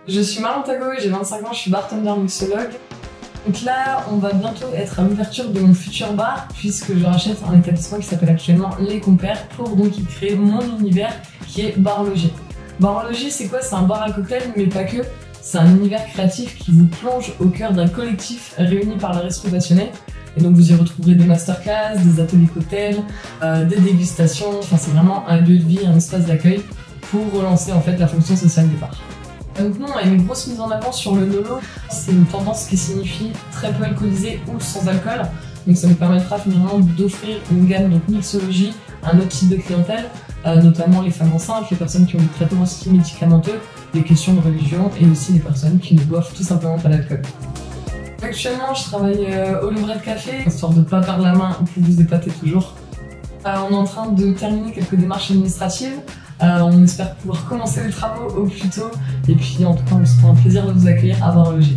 Je suis Marion Tago, j'ai 25 ans, je suis bartender mixologue. Donc là, on va bientôt être à l'ouverture de mon futur bar, puisque je rachète un établissement qui s'appelle actuellement Les Compères, pour donc y créer mon univers qui est Bar Logis. Bar Logis, c'est quoi? C'est un bar à cocktail, mais pas que. C'est un univers créatif qui vous plonge au cœur d'un collectif réuni par la resto passionnés. Et donc vous y retrouverez des masterclass, des ateliers cocktails, des dégustations. Enfin, c'est vraiment un lieu de vie, un espace d'accueil pour relancer en fait la fonction sociale des bars. Donc nous, on a une grosse mise en avant sur le Nolo. C'est une tendance qui signifie très peu alcoolisé ou sans alcool. Donc ça nous permettra finalement d'offrir une gamme de mixologie à un autre type de clientèle, notamment les femmes enceintes, les personnes qui ont des traitements aussi médicamenteux, des questions de religion et aussi les personnes qui ne boivent tout simplement pas d'alcool. Actuellement, je travaille au Levrette Café, histoire de ne pas perdre la main pour vous épater toujours. On est en train de terminer quelques démarches administratives. On espère pouvoir commencer les travaux au plus tôt. Et puis en tout cas, on se fera un plaisir de vous accueillir à Bar Logis.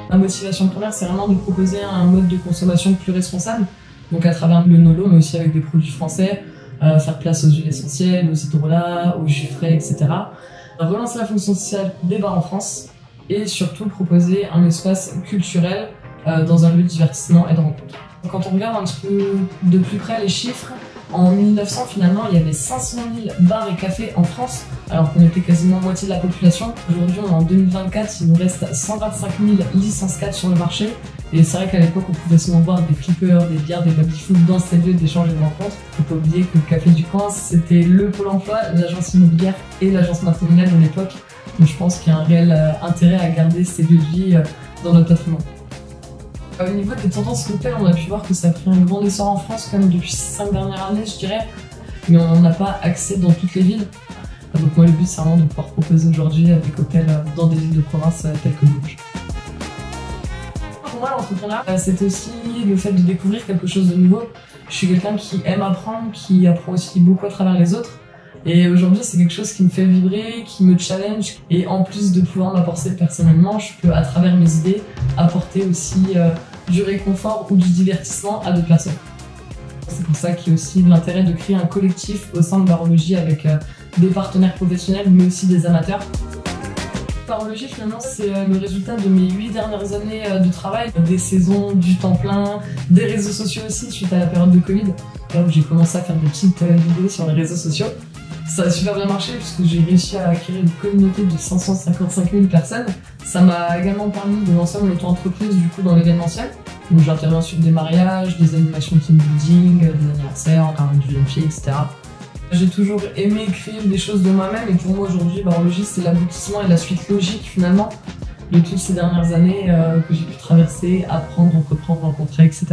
Ma motivation première, c'est vraiment de proposer un mode de consommation plus responsable. Donc à travers le Nolo, mais aussi avec des produits français. Faire place aux huiles essentielles, aux hydrolats, aux jus frais, etc. Relancer la fonction sociale des bars en France. Et surtout proposer un espace culturel dans un lieu de divertissement et de rencontre. Quand on regarde un petit peu de plus près les chiffres, en 1900 finalement il y avait 500 000 bars et cafés en France, alors qu'on était quasiment moitié de la population. Aujourd'hui on est en 2024, il nous reste 125 000 licences 4 sur le marché. Et c'est vrai qu'à l'époque on pouvait souvent voir des flippers, des bières, des baby-food dans ces lieux d'échange et de rencontre. Faut pas oublier que le café du coin c'était le Pôle emploi, l'agence immobilière et l'agence matrimoniale de l'époque. Donc je pense qu'il y a un réel intérêt à garder ces lieux de vie dans notre patrimoine. Au niveau des tendances cocktails, on a pu voir que ça a pris un grand essor en France quand même depuis ces 5 dernières années, je dirais. Mais on n'a pas accès dans toutes les villes. Donc moi le but c'est vraiment de pouvoir proposer aujourd'hui des cocktails dans des villes de province telles que Bourges. Pour moi l'entrepreneuriat, c'est aussi le fait de découvrir quelque chose de nouveau. Je suis quelqu'un qui aime apprendre, qui apprend aussi beaucoup à travers les autres. Et aujourd'hui, c'est quelque chose qui me fait vibrer, qui me challenge. Et en plus de pouvoir m'apporter personnellement, je peux, à travers mes idées, apporter aussi du réconfort ou du divertissement à d'autres personnes. C'est pour ça qu'il y a aussi l'intérêt de créer un collectif au sein de Bar Logis avec des partenaires professionnels, mais aussi des amateurs. Bar Logis, finalement, c'est le résultat de mes 8 dernières années de travail, des saisons, du temps plein, des réseaux sociaux aussi, suite à la période de Covid, là où j'ai commencé à faire des petites vidéos sur les réseaux sociaux. Ça a super bien marché puisque j'ai réussi à acquérir une communauté de 555 000 personnes. Ça m'a également permis de lancer mon auto-entreprise du coup dans l'événementiel. Donc j'interviens sur des mariages, des animations team building, des anniversaires, un du jeune fille, etc. J'ai toujours aimé créer des choses de moi-même et pour moi aujourd'hui, Bar Logis c'est l'aboutissement et la suite logique finalement de toutes ces dernières années que j'ai pu traverser, apprendre, entreprendre, rencontrer, etc.